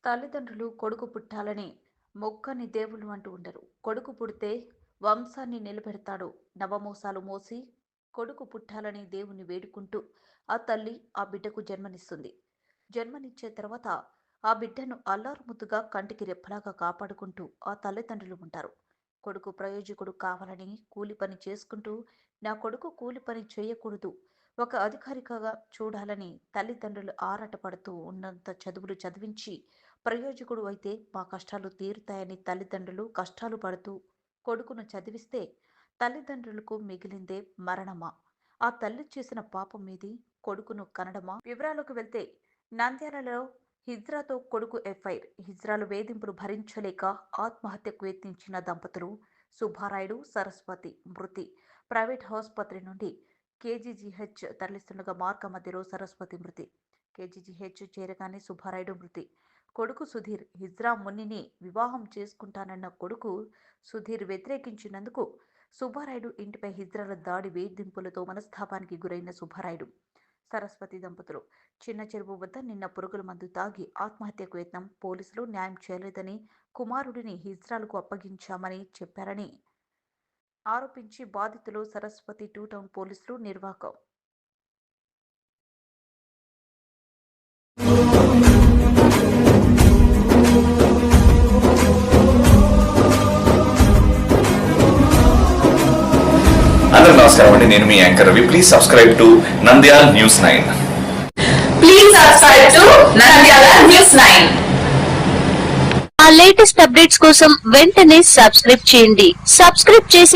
తల్లిదండ్రులు కొడుకు పుట్టాలని మొక్కని దేవుళ్ళు అంటూ ఉండరు. కొడుకు పుడితే వంశాన్ని నిలబెడతాడు. నవమోసాలు మోసి కొడుకు పుట్టాలని దేవుణ్ణి వేడుకుంటూ ఆ తల్లి ఆ బిడ్డకు జన్మనిస్తుంది. జన్మనిచ్చే తర్వాత ఆ బిడ్డను అల్లారుముద్దుగా కంటికి రెప్పలాగా కాపాడుకుంటూ ఆ తల్లిదండ్రులు ఉంటారు. కొడుకు ప్రయోజకుడు కావాలని కూలి పని చేసుకుంటూ నా కొడుకు కూలి పని చేయకూడదు, ఒక అధికారిగా చూడాలని తల్లిదండ్రులు ఆరాటపడుతూ ఉన్నంత చదువులు చదివించి ప్రయోజకుడు అయితే మా కష్టాలు తీరుతాయని తల్లిదండ్రులు కష్టాలు పడుతూ కొడుకును చదివిస్తే తల్లిదండ్రులకు మిగిలిందే మరణమా? ఆ తల్లి చేసిన పాపం మీది కొడుకును కనడమా? వివరాలకు వెళ్తే నంద్యాలలో హిజ్రాతో కొడుకు ఎఫ్ఐఆర్. హిజ్రాలు వేధింపులు భరించలేక ఆత్మహత్యకు యత్నించిన దంపతులు సుబ్బారాయుడు, సరస్వతి మృతి. ప్రైవేట్ ఆసుపత్రి నుండి కేజీజీహెచ్ తరలిస్తుండగా మార్గ మధ్యలో సరస్వతి మృతి. కేజీజీహెచ్ చేరగానే సుబ్బారాయుడు మృతి. కొడుకు సుధీర్ హిజ్రా మున్నిని వివాహం చేసుకుంటానన్న కొడుకు సుధీర్ వ్యతిరేకించినందుకు సుబ్బారాయుడు ఇంటిపై హిజ్రాల దాడి వేధింపులతో మనస్తాపానికి గురైన సుబ్బారాయుడు, సరస్వతి దంపతులు చిన్న చెరువు వద్ద నిన్న పురుగుల మందు తాగి ఆత్మహత్యకు యత్నం. పోలీసులు న్యాయం చేయలేదని కుమారుడిని హిజ్రాలకు అప్పగించామని చెప్పారని ఆరోపించి బాధితులు సరస్వతి 2 టౌన్ పోలీసులు నిర్వాకం. అందరూ నమస్కారం అండి, నేను మీ anchor Ravi. Please subscribe to Nandyala news 9. Please subscribe to Nandyala News 9. ఆ లేటెస్ట్ అప్డేట్స్ కోసం వెంటనే సబ్స్క్రైబ్ చేయండి. సబ్స్క్రైబ్ చేసి